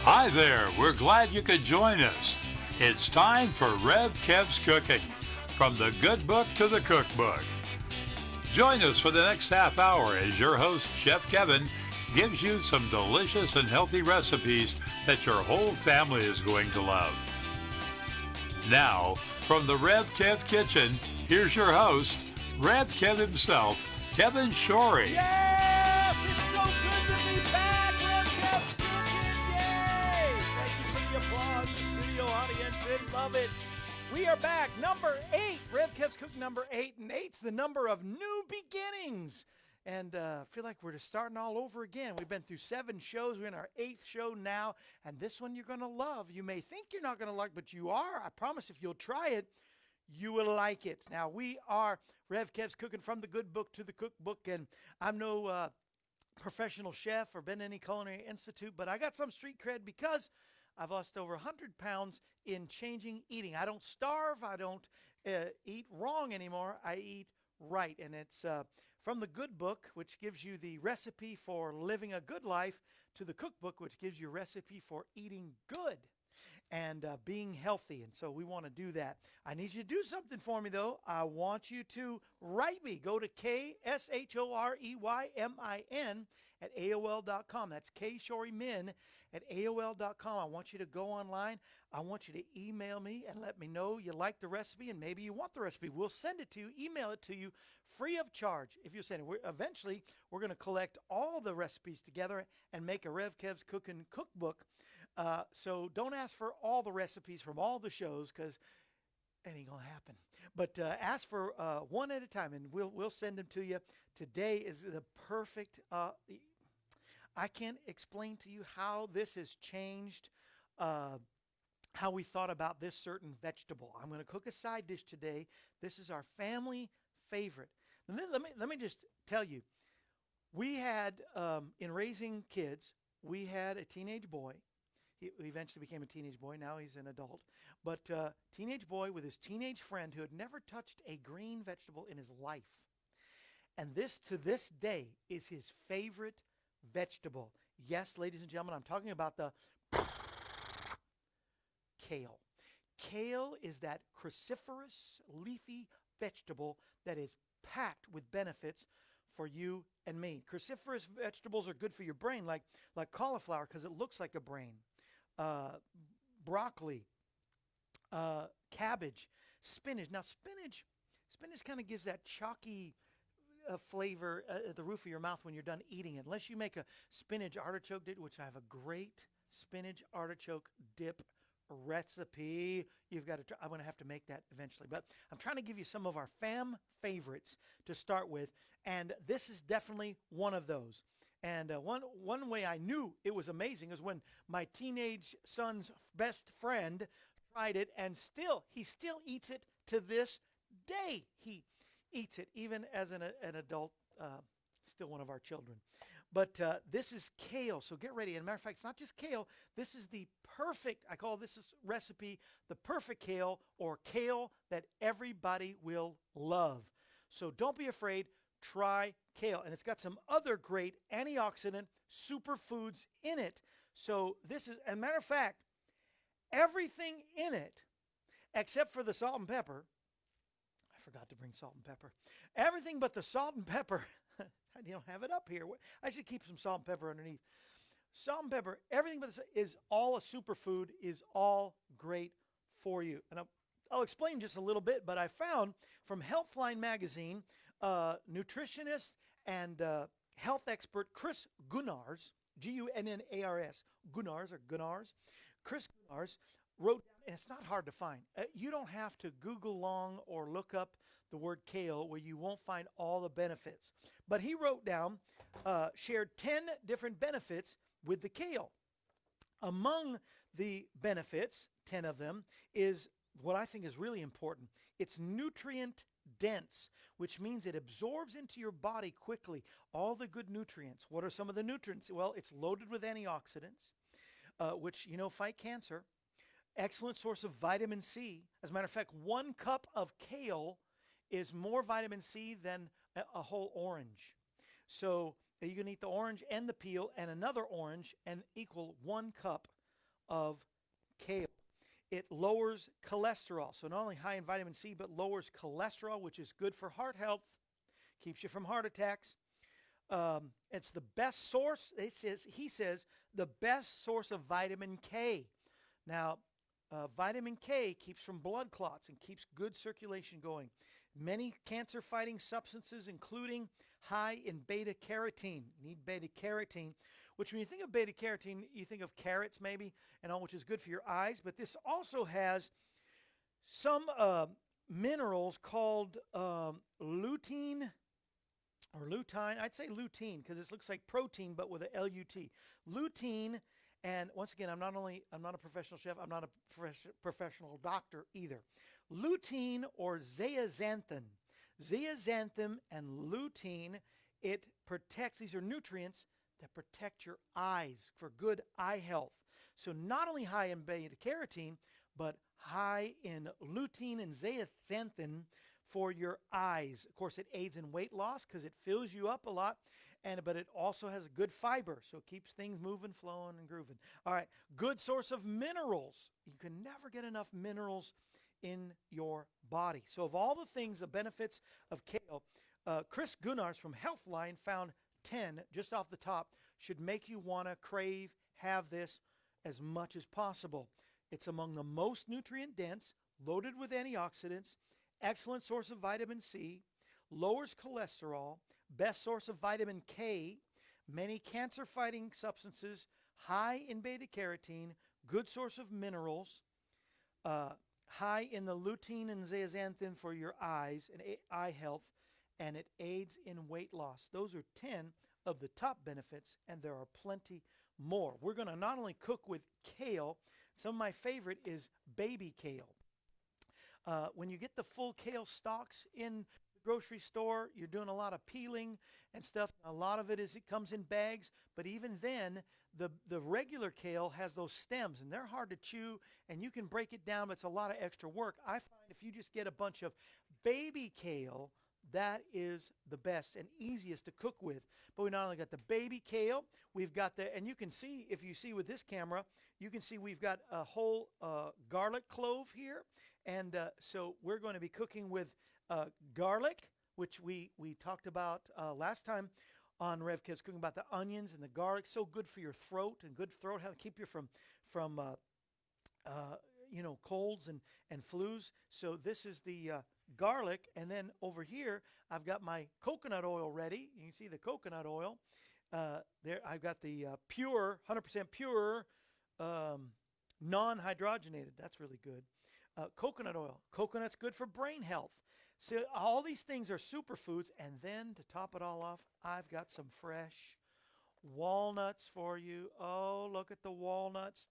Hi there, we're glad you could join us. It's time for KEV'S Cooking, from the good book to the cookbook. Join us for the next half hour as your host, Chef Kevin, gives you some delicious and healthy recipes that your whole family is going to love. Now, from the KEV kitchen, here's your host, Kev himself, Kevin Shorey. Yes, it's so good to be back. KEV'S Cooking, yay! Thank you for the applause, the studio audience. They love it. We are back, number 8. KEV'S Cooking number 8, and 8's the number of new beginnings. And I feel like we're just starting all over again. We've been through 7 shows. We're in our 8th show now, and this one you're going to love. You may think you're not going to like, but you are. I promise if you'll try it, you will like it. Now, we are KEV'S Cooking, from the good book to the cookbook, and I'm no professional chef or been to any culinary institute, but I got some street cred because I've lost over 100 pounds in changing eating. I don't starve. I don't eat wrong anymore. I eat right, and it's from the good book, which gives you the recipe for living a good life, to the cookbook, which gives you a recipe for eating good and being healthy. And so we want to do that. I need you to do something for me, though. I want you to write me. Go to KSHOREYMIN at AOL.com. That's KShoreymin at AOL.com. I want you to go online. I want you to email me and let me know you like the recipe and maybe you want the recipe. We'll send it to you, email it to you free of charge. If you send it, eventually we're going to collect all the recipes together and make a KEV'S Cooking cookbook. So don't ask for all the recipes from all the shows, because it ain't gonna happen. But ask for one at a time, and we'll send them to you. Today is the perfect. I can't explain to you how this has changed how we thought about this certain vegetable. I'm going to cook a side dish today. This is our family favorite. And then let me just tell you, we had in raising kids, we had a teenage boy. He eventually became a teenage boy. Now he's an adult. But teenage boy with his teenage friend who had never touched a green vegetable in his life. And this, to this day, is his favorite vegetable. Yes, ladies and gentlemen, I'm talking about the kale. Kale is that cruciferous, leafy vegetable that is packed with benefits for you and me. Cruciferous vegetables are good for your brain, like cauliflower, because it looks like a brain. Broccoli, cabbage, spinach. Now, spinach kind of gives that chalky flavor at the roof of your mouth when you're done eating it. Unless you make a spinach artichoke dip, which I have a great spinach artichoke dip recipe. You've got to try. I'm going to have to make that eventually. But I'm trying to give you some of our fam favorites to start with, and this is definitely one of those. And one way I knew it was amazing is when my teenage son's best friend tried it, and he still eats it to this day. He eats it even as an adult, still one of our children. But this is kale, so get ready. And matter of fact, it's not just kale. This is the perfect, I call this recipe the perfect kale, or kale that everybody will love. So don't be afraid. Try kale, and it's got some other great antioxidant superfoods in it. So this is, as a matter of fact, everything in it except for the salt and pepper. I forgot to bring salt and pepper. Everything but the salt and pepper. I don't have it up here. I should keep some salt and pepper underneath. Salt and pepper, everything but is all a superfood, is all great for you. And I'll explain just a little bit, but I found from Healthline magazine, nutritionist and health expert Chris Gunnars, Gunnars, Chris Gunnars wrote down, and it's not hard to find. You don't have to Google long or look up the word kale where you won't find all the benefits. But he wrote down, shared 10 different benefits with the kale. Among the benefits, 10 of them, is what I think is really important. It's nutrient dense, which means it absorbs into your body quickly all the good nutrients. What are some of the nutrients? Well, it's loaded with antioxidants, which, fight cancer. Excellent source of vitamin C. As a matter of fact, 1 cup of kale is more vitamin C than a whole orange. So you can eat the orange and the peel and another orange and equal 1 cup of kale. It lowers cholesterol. So not only high in vitamin C, but lowers cholesterol, which is good for heart health, keeps you from heart attacks. It's the best source, he says, the best source of vitamin K. Now, vitamin K keeps from blood clots and keeps good circulation going. Many cancer-fighting substances, including high in beta-carotene. You need beta-carotene, which when you think of beta-carotene, you think of carrots maybe, and all, which is good for your eyes. But this also has some minerals called lutein, or lutein. I'd say lutein because this looks like protein, but with a L-U-T. Lutein, and once again, I'm not a professional chef, I'm not a professional doctor either. Lutein or zeaxanthin. Zeaxanthin and lutein, it protects, these are nutrients that protect your eyes for good eye health. So not only high in beta-carotene, but high in lutein and zeaxanthin for your eyes. Of course, it aids in weight loss because it fills you up a lot, but it also has good fiber, so it keeps things moving, flowing, and grooving. All right, good source of minerals. You can never get enough minerals in your body. So of all the things, the benefits of kale, Chris Gunnars from Healthline found 10 just off the top should make you want to crave, have this as much as possible. It's among the most nutrient dense, loaded with antioxidants, excellent source of vitamin C, lowers cholesterol, best source of vitamin K, many cancer-fighting substances, high in beta-carotene, good source of minerals, high in the lutein and zeaxanthin for your eyes and eye health, and it aids in weight loss. Those are 10 of the top benefits, and there are plenty more. We're going to not only cook with kale, some of my favorite is baby kale. When you get the full kale stalks in the grocery store, you're doing a lot of peeling and stuff. A lot of it comes in bags, but even then, the regular kale has those stems, and they're hard to chew, and you can break it down, but it's a lot of extra work. I find if you just get a bunch of baby kale, that is the best and easiest to cook with. But we not only got the baby kale, we've got and you can see, if you see with this camera, you can see we've got a whole garlic clove here. And so we're going to be cooking with garlic, which we talked about last time on Rev KEV'S Cooking, about the onions and the garlic. So good for your throat, and good throat health, keep you from colds and flus. So this is the garlic, and then over here I've got my coconut oil ready. You can see the coconut oil there. I've got the pure, 100% pure, non-hydrogenated. That's really good. Coconut oil. Coconut's good for brain health. So all these things are superfoods, and then to top it all off, I've got some fresh walnuts for you. Oh, look at the walnuts.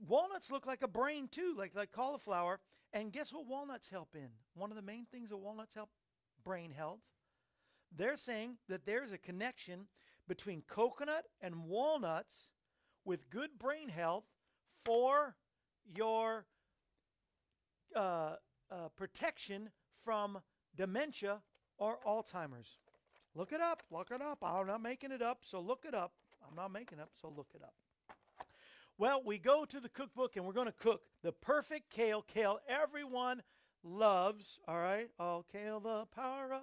Walnuts look like a brain too, like cauliflower. And guess what walnuts help in? One of the main things that walnuts help, brain health. They're saying that there's a connection between coconut and walnuts with good brain health for your protection from dementia or Alzheimer's. Look it up. Look it up. I'm not making it up, so look it up. I'm not making it up, so look it up. Well, we go to the cookbook, and we're going to cook the perfect kale. Kale everyone loves, all right? All kale the power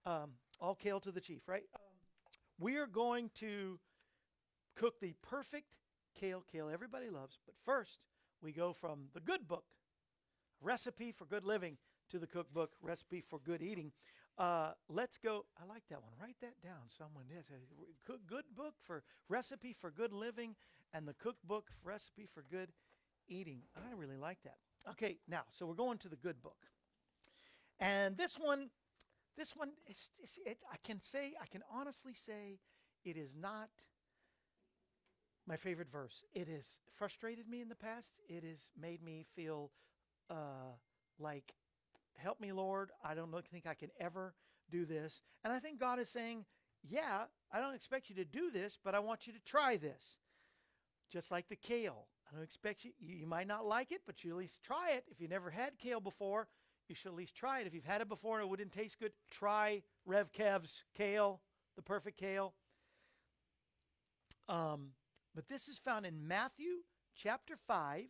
up. All kale to the chief, right? We are going to cook the perfect kale everybody loves. But first, we go from the good book, Recipe for Good Living, to the cookbook, Recipe for Good Eating. Let's go. I like that one. Write that down. Someone has a good book for Recipe for Good Living, and the cookbook, Recipe for Good Eating. I really like that. Okay, now, so we're going to the good book. And this one, I can honestly say it is not my favorite verse. It has frustrated me in the past. It has made me feel like, help me, Lord. I don't think I can ever do this. And I think God is saying, yeah, I don't expect you to do this, but I want you to try this. Just like the kale. I don't expect you might not like it, but you at least try it. If you never had kale before, you should at least try it. If you've had it before and it wouldn't taste good, try Rev KEV'S Kale, the perfect kale. But this is found in Matthew chapter 5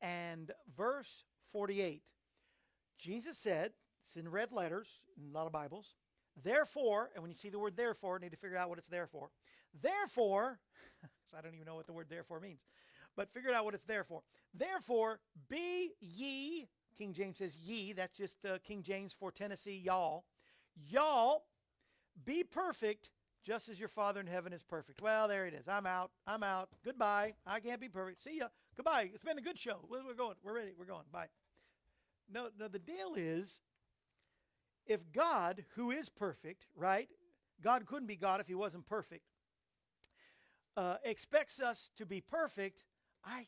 and verse 48. Jesus said, it's in red letters in a lot of Bibles, therefore, and when you see the word therefore, you need to figure out what it's there for. Therefore, I don't even know what the word therefore means, but figure out what it's there for. Therefore, be ye, King James says ye, that's just King James for Tennessee, y'all. Y'all, be perfect, just as your Father in heaven is perfect. Well, there it is. I'm out. Goodbye. I can't be perfect. See ya. Goodbye. It's been a good show. We're going. We're ready. We're going. Bye. No, the deal is, if God, who is perfect, right? God couldn't be God if he wasn't perfect. Expects us to be perfect. I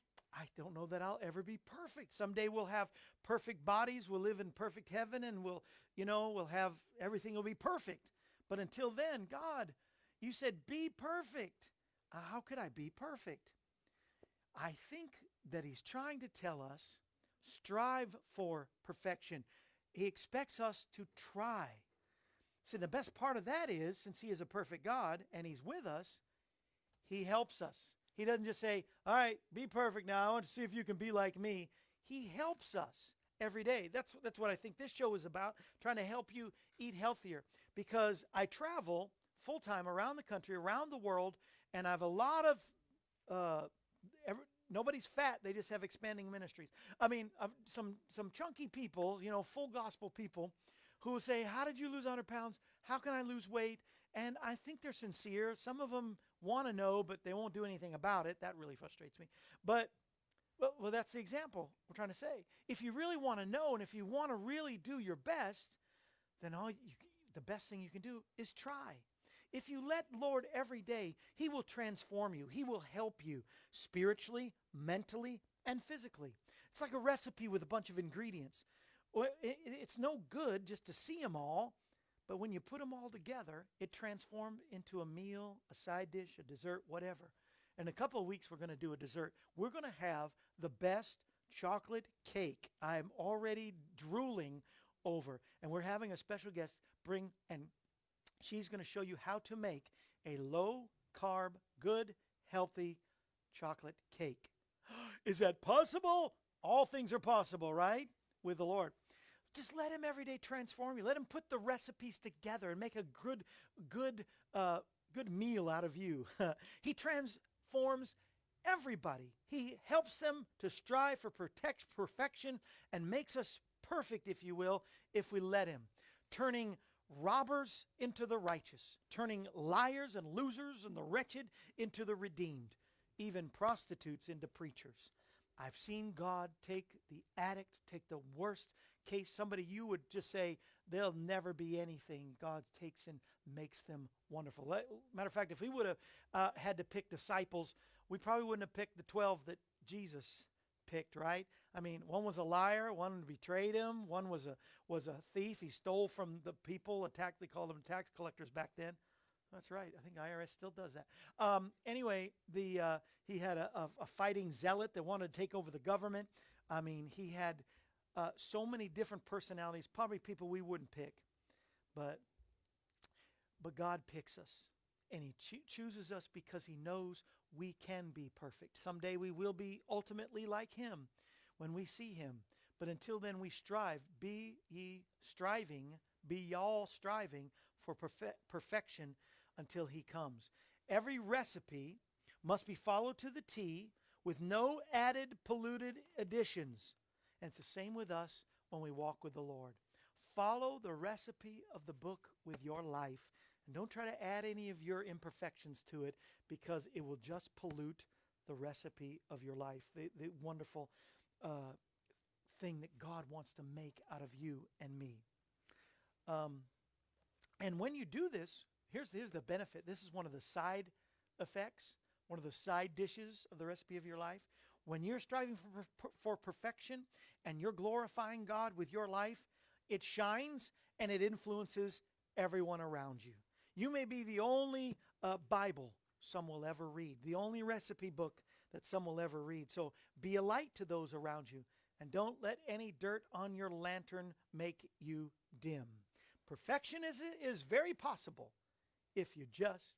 don't know that I'll ever be perfect. Someday we'll have perfect bodies. We'll live in perfect heaven, and we'll have everything will be perfect. But until then, God, you said be perfect. How could I be perfect? I think that he's trying to tell us, strive for perfection. He expects us to try. See, the best part of that is, since he is a perfect God and he's with us, he helps us. He doesn't just say, all right, be perfect now. I want to see if you can be like me. He helps us every day. That's what I think this show is about, trying to help you eat healthier. Because I travel full-time around the country, around the world, and I have a lot of, nobody's fat. They just have expanding ministries. I mean, some chunky people, full gospel people who will say, how did you lose 100 pounds? How can I lose weight? And I think they're sincere. Some of them want to know, but they won't do anything about it. That really frustrates me. But, well, that's the example we're trying to say. If you really want to know, and if you want to really do your best, then the best thing you can do is try. If you let Lord every day, he will transform you. He will help you spiritually, mentally, and physically. It's like a recipe with a bunch of ingredients. Well, it's no good just to see them all, but when you put them all together, it transforms into a meal, a side dish, a dessert, whatever. In a couple of weeks, we're going to do a dessert. We're going to have the best chocolate cake I'm already drooling over. And we're having a special guest bring, and she's going to show you how to make a low-carb, good, healthy chocolate cake. Is that possible? All things are possible, right? With the Lord. Just let him every day transform you. Let him put the recipes together and make a good meal out of you. He transforms everybody. He helps them to strive for perfection and makes us perfect, if you will, if we let him. Turning robbers into the righteous, turning liars and losers and the wretched into the redeemed, even prostitutes into preachers. I've seen God take the addict, take the worst case, somebody you would just say, they'll never be anything. God takes and makes them wonderful. Matter of fact, if we would have had to pick disciples, we probably wouldn't have picked the 12 that Jesus picked, right? I mean, one was a liar, one betrayed him, one was a thief. He stole from the people, they called them tax collectors back then. That's right. I think IRS still does that. Anyway, he had a fighting zealot that wanted to take over the government. I mean, he had so many different personalities, probably people we wouldn't pick. But God picks us, and he chooses us because he knows we can be perfect. Someday we will be ultimately like him when we see him. But until then, we strive. Be y'all striving for perfection until he comes. Every recipe must be followed to the T with no added polluted additions. And it's the same with us when we walk with the Lord. Follow the recipe of the book with your life. And don't try to add any of your imperfections to it, because it will just pollute the recipe of your life, the wonderful thing that God wants to make out of you and me. And when you do this, here's the benefit. This is one of the side effects, one of the side dishes of the recipe of your life. When you're striving for perfection and you're glorifying God with your life, it shines and it influences everyone around you. You may be the only Bible some will ever read, the only recipe book that some will ever read. So be a light to those around you, and don't let any dirt on your lantern make you dim. Perfection is very possible if you just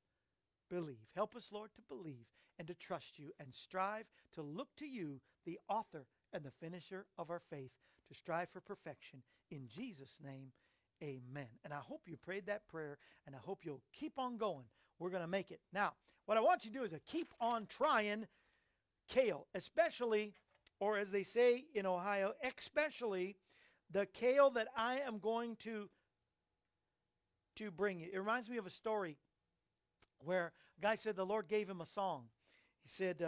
believe. Help us, Lord, to believe and to trust you and strive to look to you, the author and the finisher of our faith, to strive for perfection. In Jesus' name, amen. And I hope you prayed that prayer, and I hope you'll keep on going. We're going to make it. Now, what I want you to do is keep on trying kale, especially, or as they say in Ohio, especially the kale that I am going to bring you. It reminds me of a story where a guy said the Lord gave him a song. He said,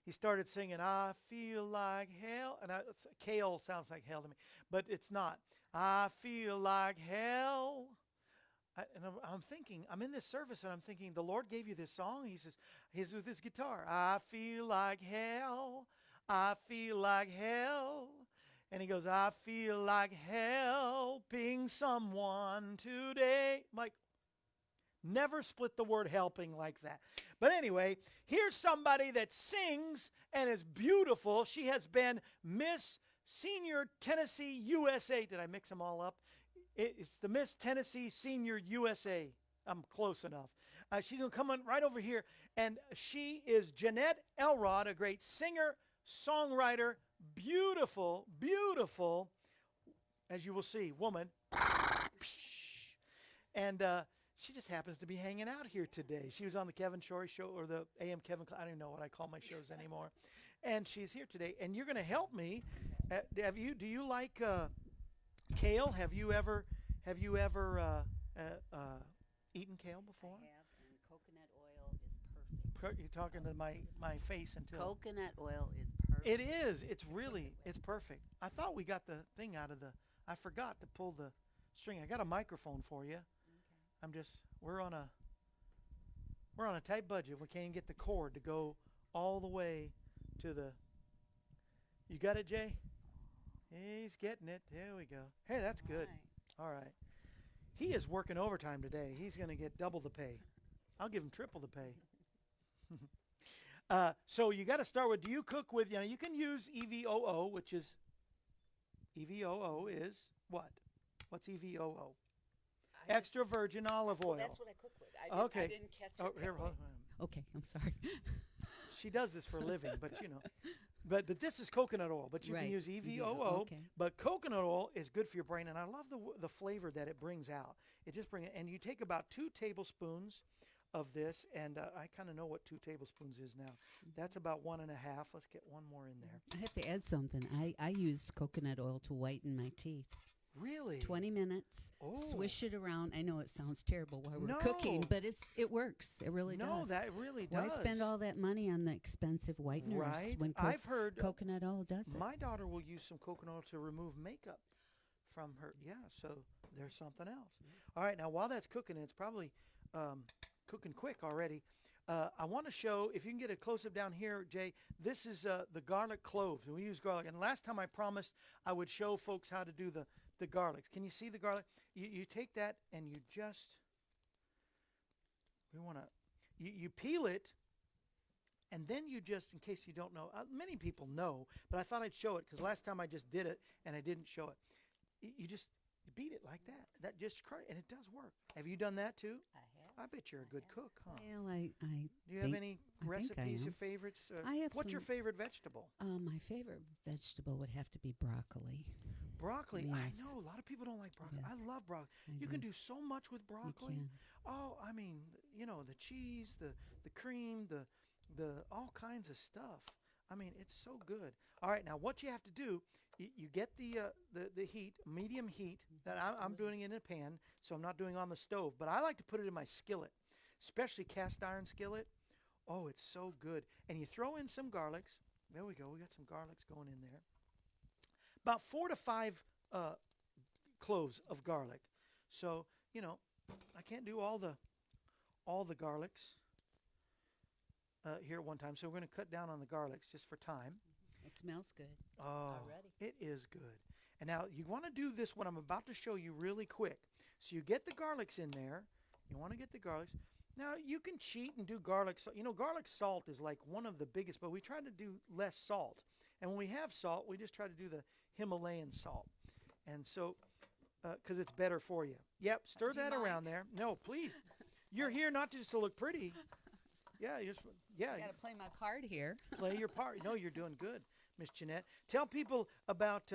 he started singing, I feel like hell. And kale sounds like hell to me, but it's not. I feel like hell. I'm thinking, I'm in this service and I'm thinking, the Lord gave you this song. He says, he's with his guitar. I feel like hell. I feel like hell. And he goes, I feel like helping someone today. I'm like, never split the word helping like that. But anyway, here's somebody that sings and is beautiful. She has been Miss Senior Tennessee USA. Did I mix them all up? It's the Miss Tennessee Senior USA. I'm close enough. She's going to come on right over here. And she is Jeanette Elrod, a great singer, songwriter, beautiful, beautiful, as you will see, woman. And she just happens to be hanging out here today. She was on the Kevin Shorey show, or the AM Kevin. I don't even know what I call my shows anymore. And she's here today. And you're going to help me. Do you like kale? Have you ever eaten kale before? I have, and coconut oil is perfect. You're talking to my face until. Coconut oil is perfect. It is. It's really, it's perfect. I thought we got the thing out of I forgot to pull the string. I got a microphone for you. Okay. We're on a tight budget. We can't even get the cord to go all the way to the. You got it, Jay? He's getting it. There we go. Hey, that's good. Right. All right. He is working overtime today. He's going to get double the pay. I'll give him triple the pay. So you got to start with, do you cook with, you can use EVOO, which is, EVOO is what? What's EVOO? Extra virgin olive oil. Well, that's what I cook with. I didn't catch it. Here, Okay, I'm sorry. She does this for a living, but But this is coconut oil, but you can use EVOO. Okay. But coconut oil is good for your brain, and I love the flavor that it brings out. It just brings it, and you take about 2 tablespoons of this, and I kind of know what 2 tablespoons is now. That's about 1.5. Let's get one more in there. I have to add something. I use coconut oil to whiten my teeth. Really? 20 minutes. Oh. Swish it around. I know it sounds terrible while we're cooking, but it works. It really does. No, that really does. Why spend all that money on the expensive whiteners right? when I've heard coconut oil does it? My daughter will use some coconut oil to remove makeup from her. Yeah, so there's something else. All right, now while that's cooking, it's probably cooking quick already. I want to show, if you can get a close-up down here, Jay, this is the garlic cloves. And we use garlic. And last time I promised I would show folks how to do the garlic. Can you see the garlic? You take that and you just, you peel it, and then you just, in case you don't know, many people know, but I thought I'd show it because last time I just did it and I didn't show it. You just beat it like that. That just, and it does work. Have you done that too? I have. I bet you're a good cook, huh? Well, Do you have any recipes or favorites? I have What's your favorite vegetable? My favorite vegetable would have to be broccoli. Broccoli. Yes. I know a lot of people don't like broccoli. Yes. I love broccoli. You can do so much with broccoli. You can. Oh, I mean, the cheese, the cream, the all kinds of stuff. I mean, it's so good. All right, now what you have to do, you get the heat, medium heat. That I'm doing it in a pan, so I'm not doing it on the stove. But I like to put it in my skillet, especially cast iron skillet. Oh, it's so good. And you throw in some garlics. There we go. We got some garlics going in there. About 4 to 5 cloves of garlic. So I can't do all the garlics here at one time. So we're going to cut down on the garlics just for time. It smells good. Oh, already. It is good. And now you want to do this, what I'm about to show you, really quick. So you get the garlics in there. You want to get the garlics. Now you can cheat and do garlic. Garlic salt is like one of the biggest, but we try to do less salt. And when we have salt, we just try to do the Himalayan salt. And so, because it's better for you. Yep, stir that around there. No, please. You're here not just to look pretty. Yeah, I got to play my part here. play your part. No, you're doing good, Miss Jeanette. Tell people about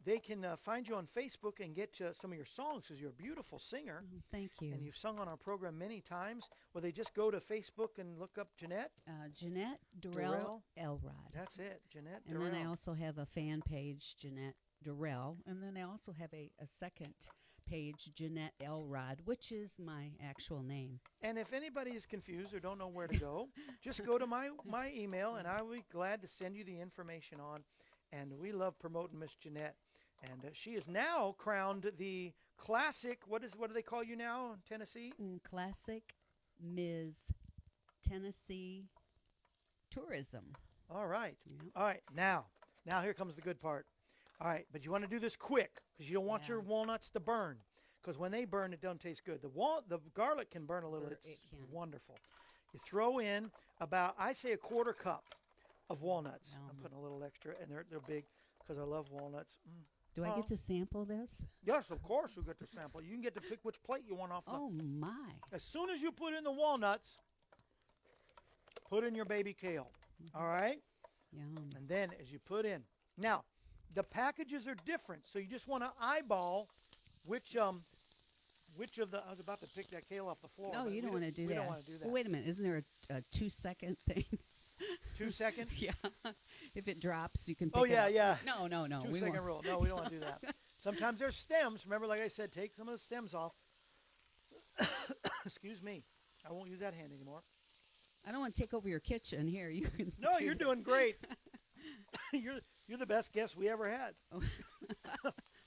they can find you on Facebook and get some of your songs because you're a beautiful singer. Oh, thank you. And you've sung on our program many times. Will they just go to Facebook and look up Jeanette? Jeanette Durrell Elrod. That's it, Jeanette And Durrell. then I also have a fan page, Jeanette Durrell. And then I also have a second page, Jeanette Elrod, which is my actual name. And if anybody is confused or don't know where to go, just go to my email, and I will be glad to send you the information on. And we love promoting Miss Jeanette. And she is now crowned the classic, what do they call you now in Tennessee? Classic Ms. Tennessee Tourism. All right. Yep. All right. Now here comes the good part. All right. But you want to do this quick because you don't want your walnuts to burn. Because when they burn, it doesn't taste good. The garlic can burn a little. It's wonderful. You throw in about, I say, a quarter cup of walnuts. I'm putting a little extra, and they're big because I love walnuts. Do I get to sample this? Yes, of course you get to sample. You can get to pick which plate you want off the. Oh, my. As soon as you put in the walnuts, put in your baby kale. All right? Yum. And then as you put in. Now, the packages are different, so you just want to eyeball which of the, I was about to pick that kale off the floor. No, you don't want to do that. We don't want to do that. Well, wait a minute. Isn't there a 2-second thing? 2 seconds? Yeah. If it drops, you can pick Oh, it yeah, up. yeah. No. 2 second rule. No, we don't want to do that. Sometimes there's stems. Remember, like I said, take some of the stems off. Excuse me. I won't use that hand anymore. I don't want to take over your kitchen. Here, you can. No, you're doing great. You're the best guest we ever had.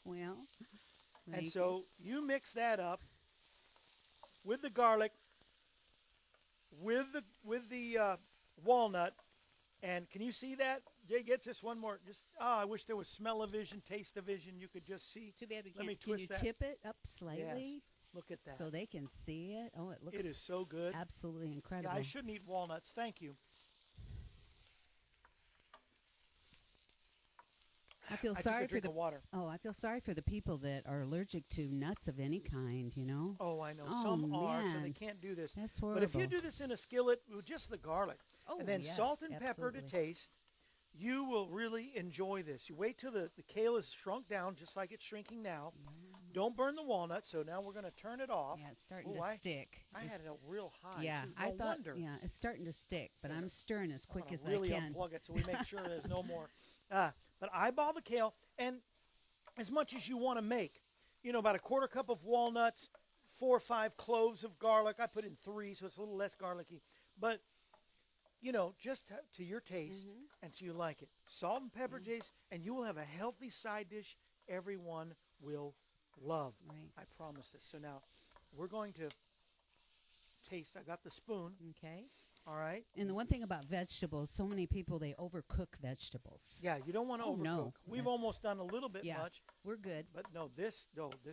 Well. And so you mix that up with the garlic, with the walnut, and can you see that? Jay, get just one more. I wish there was smell-o-vision, taste-o-vision. You could just see. Too bad we can't. Let me Can twist you that. tip it up slightly? Yes. Look at that. So they can see it. Oh, it looks. It is so good. Absolutely incredible. Yeah, I shouldn't eat walnuts. Thank you. I feel I sorry took a for drink the of water. Oh, I feel sorry for the people that are allergic to nuts of any kind. You know. Oh, I know. Oh, Some are, so they man. can't do this. That's horrible. But if you do this in a skillet with just the garlic, Oh, and then yes, salt and pepper to absolutely. taste, you will really enjoy this. You wait till the kale is shrunk down, just like it's shrinking now. Don't burn the walnut. So now we're going to turn it off. Yeah, it's starting Ooh, to stick. I had it real high. Yeah, too. I No thought. wonder. Yeah, it's starting to stick, but I'm stirring as quick as really I can. unplug it so we make sure there's no more. But eyeball the kale, and as much as you want to make, about a quarter cup of walnuts, 4 or 5 cloves of garlic. I put in 3, so it's a little less garlicky. But, just to your taste and so you like it. Salt and pepper, Jace, and you will have a healthy side dish everyone will love. Right. I promise this. So now we're going to taste. I got the spoon. Okay. All right. And the one thing about vegetables, so many people, they overcook vegetables. Yeah, you don't want to Oh, overcook. no. We've That's- almost done a little bit Yeah, much, we're good. but this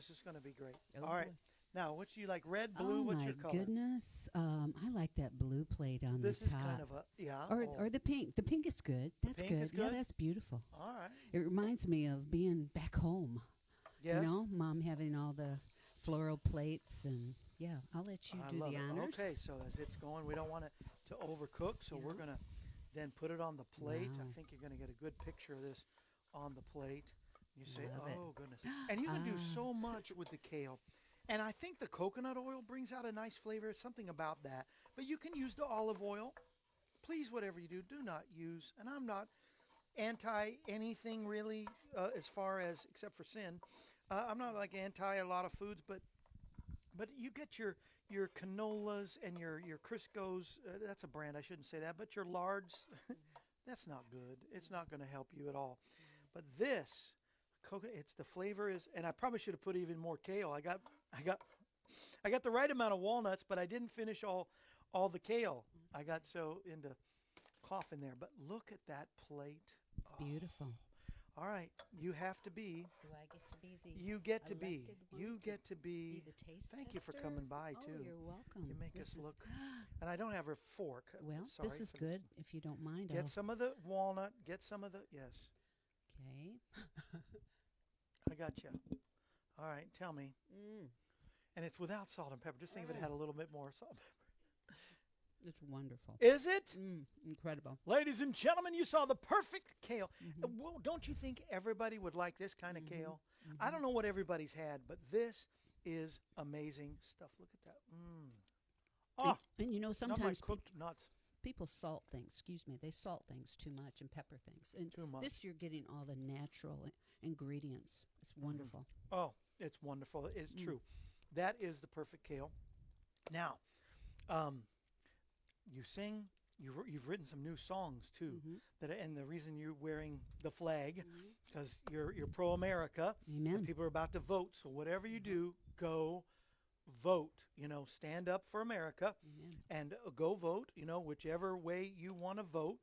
is going to be great. Oh, All right. boy. Now, what do you like? Red, blue? Oh, What's my your color? goodness. I like that blue plate on This the is top. kind of a Or the pink. The pink is good. That's pink good. is Yeah, good? that's beautiful. All right. It reminds me of being back home. Yes. Mom having all the floral plates and yeah, I'll let you I do love the it. honors. Okay, so as it's going, we don't want it to overcook, so we're going to then put it on the plate. I Wow. think you're going to get a good picture of this on the plate. You say, Love it. oh, goodness. And you can do so much with the kale. And I think the coconut oil brings out a nice flavor. It's something about that. But you can use the olive oil. Please, whatever you do not use. And I'm not anti anything really as far as, except for sin. I'm not like anti a lot of foods, but you get your canolas and your Crisco's. That's a brand. I shouldn't say that. But your lards, that's not good. It's not going to help you at all. But this coconut, it's the flavor is, and I probably should have put even more kale. I got the right amount of walnuts, but I didn't finish all the kale. I got so into coughing there. But look at that plate. It's beautiful. All right, you have to be. Do I get to be the You get to be. elected one You to get to be. the taste Thank you for tester? coming by Oh, too. you're welcome. You make This us is- look. And I don't have a fork. Well, Sorry this is for good if you don't mind. Get some of the walnut. Get some of the yes. Okay. I got you. All right, tell me. And it's without salt and pepper. Just think if it had a little bit more salt and pepper. It's wonderful. Is it? Incredible. Ladies and gentlemen, you saw the perfect kale. Well, don't you think everybody would like this kind of kale? I don't know what everybody's had, but this is amazing stuff. Look at that. Oh, And you know, not sometimes like cooked nuts. people salt things. Excuse me. They salt things too much and pepper things. And Too much. this, you're getting all the natural ingredients. It's wonderful. Oh, it's wonderful. It's true. That is the perfect kale. Now, you sing. You've written some new songs too. And the reason you're wearing the flag, because you're pro-America. Amen. And people are about to vote. So whatever you do, go vote. You know, stand up for America, and go vote. You know, whichever way you want to vote.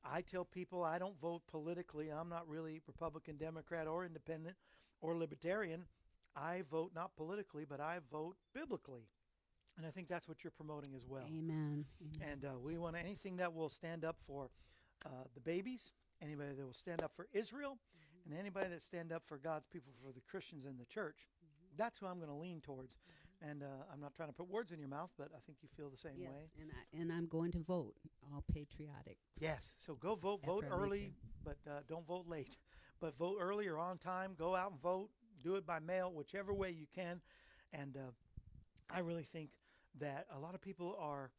I tell people I don't vote politically. I'm not really Republican, Democrat, or Independent, or Libertarian. I vote not politically, but I vote biblically. And I think that's what you're promoting as well. Amen. And we want anything that will stand up for the babies, anybody that will stand up for Israel, and anybody that stand up for God's people, for the Christians in the church. That's who I'm going to lean towards. And I'm not trying to put words in your mouth, but I think you feel the same way. And I'm going to vote. All patriotic. Yes. So go vote. Vote early, but don't vote late. But vote early or on time. Go out and vote. Do it by mail, whichever way you can. And I really think that a lot of people are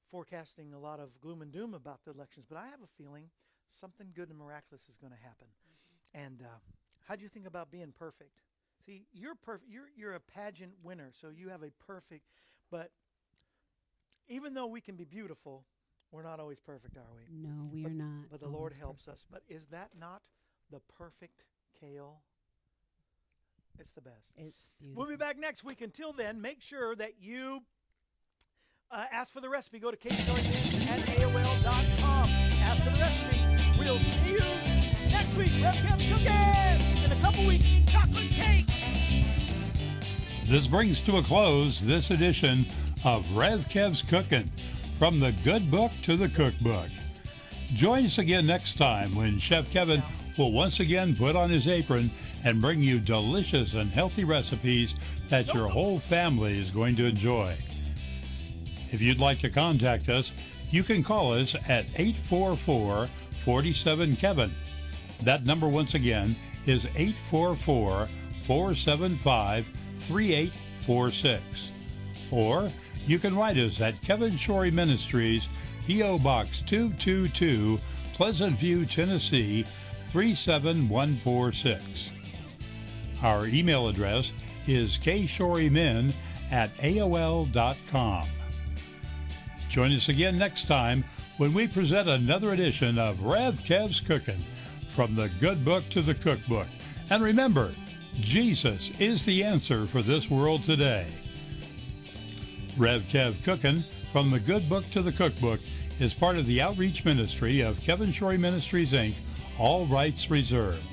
forecasting a lot of gloom and doom about the elections, but I have a feeling something good and miraculous is going to happen. And how do you think about being perfect? See, you're perfect. You're a pageant winner, so you have a perfect. But even though we can be beautiful, we're not always perfect, are we? No, we are not. But the Lord helps us. But is that not the perfect kale? It's the best. It's beautiful. We'll be back next week. Until then, make sure that you ask for the recipe. Go to KEV'S@AOL.com. Ask for the recipe. We'll see you next week. Rev Kev's Cooking. In a couple weeks, chocolate cake. This brings to a close this edition of Rev Kev's Cooking, from the good book to the cookbook. Join us again next time when Chef Kevin will once again put on his apron and bring you delicious and healthy recipes that your whole family is going to enjoy. If you'd like to contact us, you can call us at 844-47-KEVIN. That number once again is 844-475-3846. Or you can write us at Kevin Shorey Ministries, P.O. Box 222, Pleasant View, Tennessee 37146. Our email address is kshorymen@aol.com. Join us again next time when we present another edition of Rev Kev's Cooking, from the good book to the cookbook. And remember, Jesus is the answer for this world today. Rev Kev Cooking, from the good book to the cookbook, is part of the outreach ministry of Kevin Shorey Ministries, Inc., all rights reserved.